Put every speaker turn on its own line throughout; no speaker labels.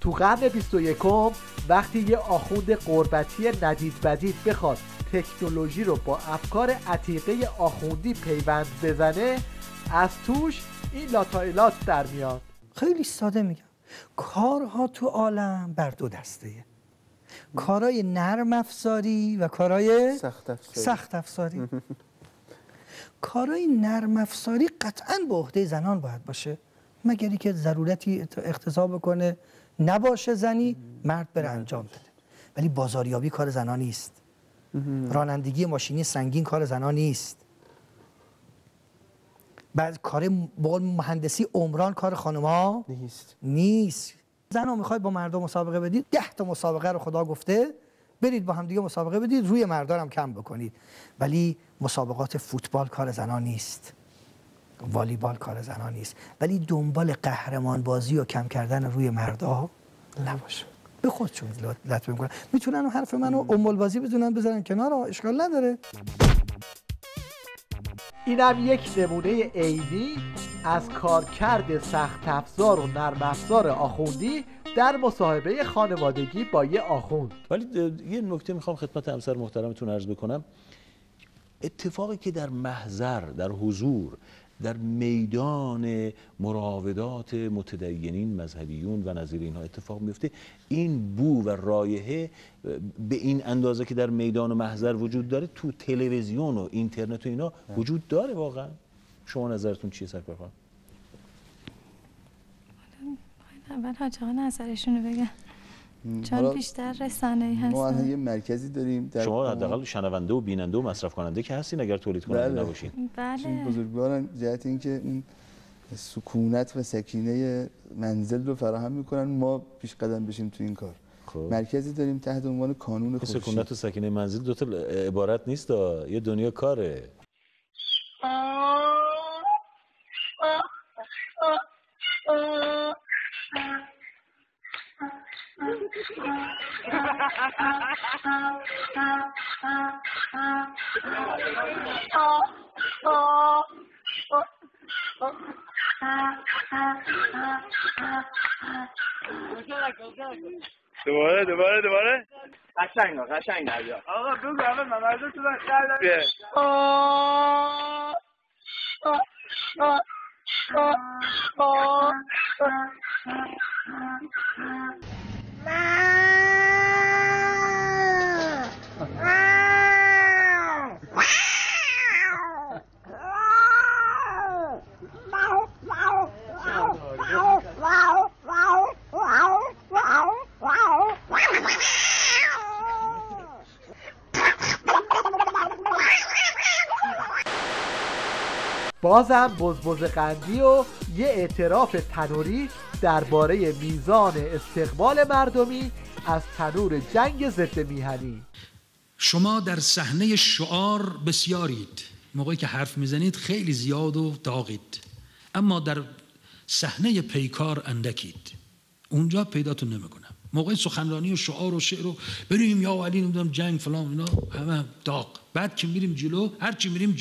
تو قرن 21 وقتی یه آخوند قربتی ندید بدید بخواد تکنولوژی رو با افکار عتیقه آخوندی پیوند بزنه، از توش این لاتایلات در میاد.
خیلی ساده میگم، کارها تو عالم بر دو دسته‌ایه، کارهای نرم افزاری و کارهای سخت افزاری. کارهای نرم افزاری قطعاً به عهده زنان باید باشه، مگری که ضرورتی اقتضا بکنه نباشه زنی، مرد بره انجام بده. ولی بازاریابی کار زنان نیست، رانندگی ماشینی سنگین کار زنان نیست، بعد کار مهندسی عمران کار خانم‌ها نیست. زن‌ها میخواید با مردم مسابقه بدید، 10 تا مسابقه رو خدا گفته برید با هم دیگه مسابقه بدید، روی مردان هم کم بکنید. ولی مسابقات فوتبال کار زنان نیست، والیبال کار زنان نیست. ولی دنبال قهرمان بازی و کم کردن روی مردا نباشه. به خودشون لطفه میکنن، میتونن حرف منو امول بازی بدونن بذارن کنار، اشکال نداره.
اینم یک نمونه عینی از کارکرد سخت افزار و نرم افزار آخوندی در مصاحبه خانوادگی با یه آخوند.
ولی یه نکته میخوام خدمت همسر محترمتون عرض بکنم. اتفاقی که در محضر، در حضور، در میدان مراودات متدینین مذهبیون و نظیر اینها اتفاق میفته، این بو و رایحه به این اندازه که در میدان و محضر وجود داره، تو تلویزیون و اینترنت و اینا وجود داره واقعا. شما نظرتون چیه سرکار خانم؟
اول حاج آقا نظرشونو بگن، چون بیشتر رسانه‌ای هستن.
ما الان یه مرکزی داریم
شما حداقل شنونده و بیننده و مصرف کننده که هستین اگر تولید کننده نباشین.
بله.
چون بزرگواران جهت اینکه این سکونت و سکینه منزل رو فراهم میکنن، ما پیش قدم بشیم تو این کار. خب. مرکزی داریم تحت عنوان کانون خورشید.
سکونت و سکینه منزل دو تا عبارت نیست، یه دنیا کاره.
دوباره قشنگ نریا. آقا بگو اول ممرزه تو کردم.
بازم بزبز قندی و یه اعتراف تنوری درباره میزان استقبال مردمی از تنور جنگ ضد میهنی.
شما در صحنه شعار بسیارید، موقعی که حرف میزنید خیلی زیاد و داغید، اما در صحنه پیکار اندکید، اونجا پیداتون نمیکنم. موقع سخنرانی و شعار و شعر و بریم یا علی نمیدونم جنگ فلان اینا همه داغ. بعد که میریم جلو، هر چی میریم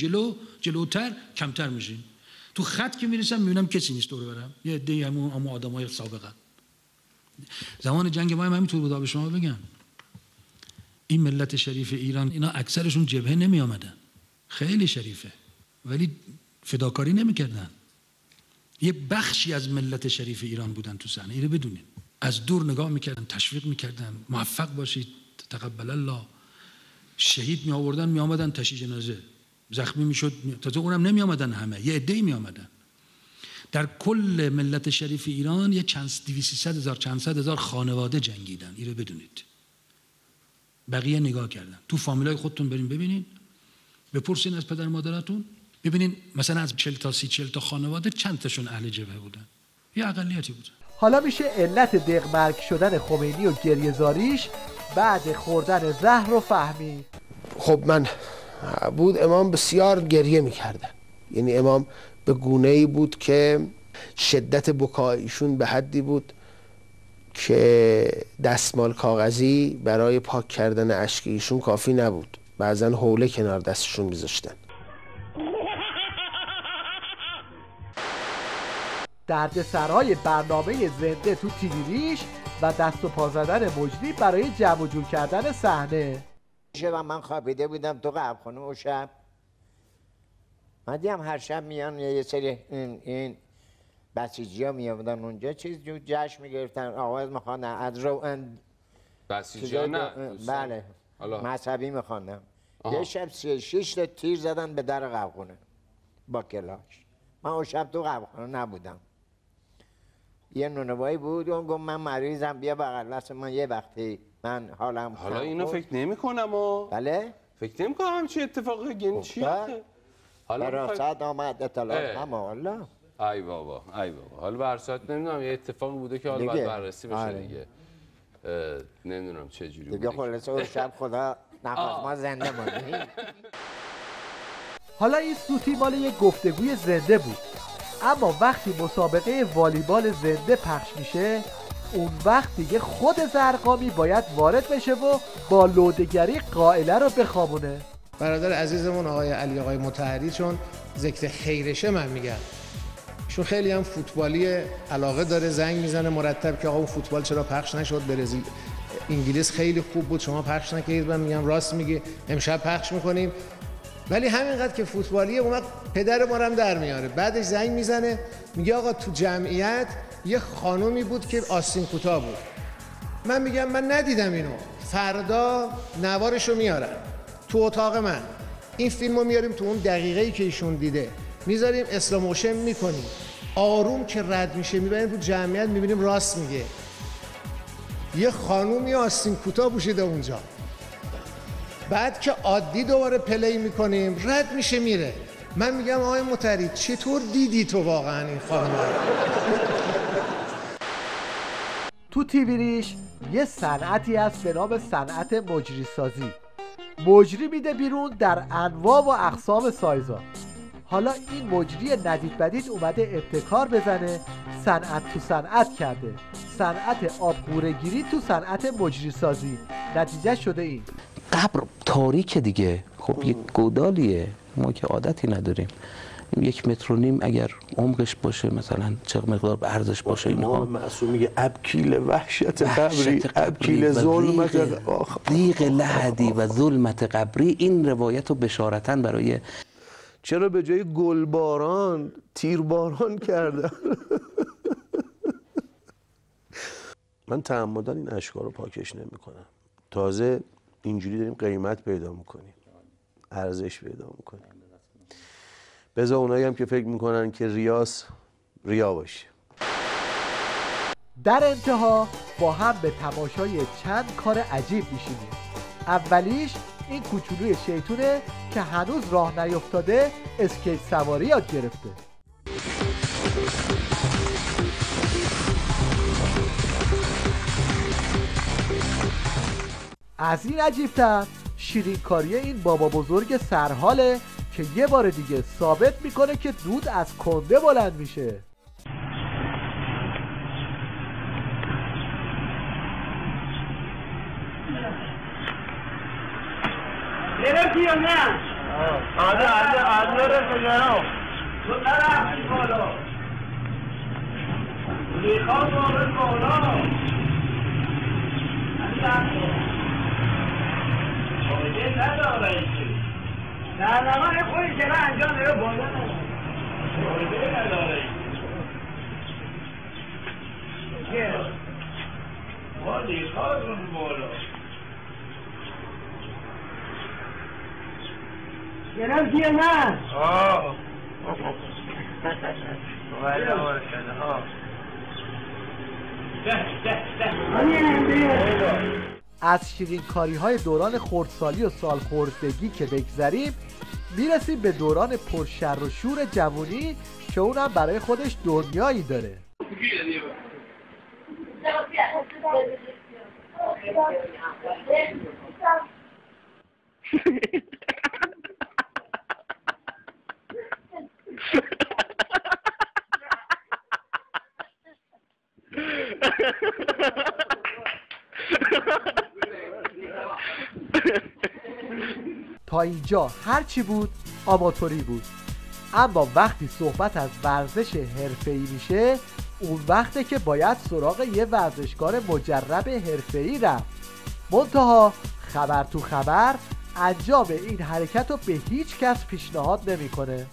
جلوتر کمتر میشیم. تو خط که میرسم میبینم کسی نیست دور برم، یه عده همون آدمای سابقا. زمان جنگ ما هم همینطور بود. به شما بگم این ملت شریف ایران، اینا اکثرشون جبهه نمی آمدن، خیلی شریفه ولی فداکاری نمیکردن. یه بخشی از ملت شریف ایران بودن تو صحنه، اینو بدونین. از دور نگاه میکردن، تشویق میکردن، موفق باشید، تقبل الله. شهید می آوردن، می آمدن تشییع جنازه، زخمی میشد، تازه اونم نمی آمدن همه، یه عده‌ای می آمدن. در کل ملت شریف ایران یه 200,000 چند صد هزار خانواده جنگیدن، اینو بدونید. بقیه نگاه کردن. تو فامیلای خودتون برین ببینین، بپرسین از پدر مادراتون، ببینین مثلا از 40 تا 40 تا خانواده چند تاشون اهل جبهه بودن، یه اقلیتی بودن.
حالا میشه علت دغمرگ شدن خمینی و گریه‌زاریش بعد خوردن زهر رو فهمید.
خب من بود امام بسیار گریه میکردن، یعنی امام به گونه‌ای بود که شدت بکایشون به حدی بود که دستمال کاغذی برای پاک کردن اشک ایشون کافی نبود، بعضن حوله کنار دستشون میذاشتن.
دردسرهای برنامه زنده تو تیوی ریش و دست و پا زدن مجری برای جمع و جور کردن صحنه.
شب من خوابیده بودم تو قهوه‌خونه و شب من دیدم هر شب میان یه سری این بسیجی‌ها میامدن اونجا چیز جشن میگرفتن، آواز میخواندن از رو
بسیجی‌ها نه
بله مذهبی میخواندن. یه شب 6 تا تیر زدن به در قهوه‌خونه با کلاش. من اون شب تو قهوه‌خونه نبودم. یه نونوایی بود اون گفت من مریضم بیا بغل دست من یه وقتی من حالم
حالا اینو فکر نمی‌کنم
بله
فکر نمی‌کنم همچین اتفاقی گین چیه
حالا راست آمد اطلاعات هم حالا
ای بابا حالا برسات نمیدونم یه اتفاقی بوده که حالا باید بررسی بشه دیگه. نمیدونم چه جوری
دیگه خلاصه اون شب خدا نخواست ما زنده ماندیم.
حالا این سوتی مال یه گفتگوی زنده بود، اما وقتی مسابقه والیبال زنده پخش میشه اون وقت دیگه خود زرقامی باید وارد بشه و با لوده‌گری قائله رو بخوابونه.
برادر عزیزمون آقای علی آقای مطهری چون ذکر خیرشه من میگم، چون خیلی هم فوتبالی علاقه داره، زنگ میزنه مرتب که آقا اون فوتبال چرا پخش نشد، برزیل انگلیس خیلی خوب بود شما پخش نکردید. من میگم راست میگی امشب پخش میکنیم، ولی همینقدر که فوتبالیه اون وقت پدر ما هم در میاره. بعدش زنگ میزنه میگه آقا تو جمعیت یه خانومی بود که آستین کوتاه بود. من میگم من ندیدم اینو، فردا نوارشو میارم تو اتاق من، این فیلمو میاریم تو اون دقیقه‌ای که ایشون دیده میذاریم اسلو موشن میکنیم، آروم که رد میشه میبینیم تو جمعیت میبینیم راست میگه، یه خانومی آستین کوتاه پوشیده اونجا. بعد که عادی دوباره پلی میکنیم رد میشه میره. من میگم آقای مطهری چطور دیدی تو واقعا این خانم؟
تو تیوی ریش یه صنعتی هست به نام صنعت مجری سازی. مجری میده بیرون در انواع و اقسام سایزا. حالا این مجری ندید بدید اومده ابتکار بزنه، صنعت تو صنعت کرده، صنعت آبگوره‌گیری تو صنعت مجری سازی. نتیجه شده این
قبر تاریک دیگه، خب یک گودالیه، ما که عادتی نداریم. 1.5 متر اگر عمقش باشه مثلا چه مقدار ارزش باشه اینها.
معصوم میگه ابکیل وحشت قبری، ابکیل ظلمت
ضیق لحدی و ظلمت قبری. این روایت رو بشارتاً برای
چرا به جای گلباران تیرباران کردن؟ من تعمداً این اشکال رو پاکش نمی کنم. تازه اینجوری داریم قیمت پیدا میکنیم، ارزش پیدا میکنیم. بذار اونایی هم که فکر میکنن که ریاست ریا باشه.
در انتها با هم به تماشای چند کار عجیب میشینیم. اولیش این کوچولوی شیطونه که هنوز راه نیفتاده اسکیت سواری یاد گرفته. از این عجیب‌تر شیرینکاری این بابا بزرگ سرحاله که یه بار دیگه ثابت میکنه که دود از کنده بلند میشه.
گرفتی یا نه؟ آده بگرم تو نرفتی بالا ریخان بابت بالا فایده نداره ایشون. نه من خودی که انجام میره بالا فایده نداره ایشون. ما ریخان بالا گرفتی یا نه؟
از شیرینکاری های دوران خردسالی و سالخوردگی که بگذریم میرسیم به دوران پرشر و شور جوانی که اونم برای خودش دنیایی داره. تا اینجا هرچی بود آماتوری بود، اما وقتی صحبت از ورزش حرفه‌ای میشه اون وقته که باید سراغ یه ورزشکار مجرب حرفه‌ای رفت. منتها خبر تو خبر انجام این حرکت رو به هیچ کس پیشنهاد نمیکنه.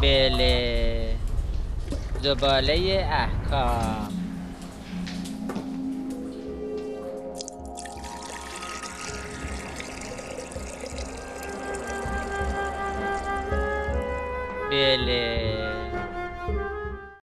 بله زباله احکام. بله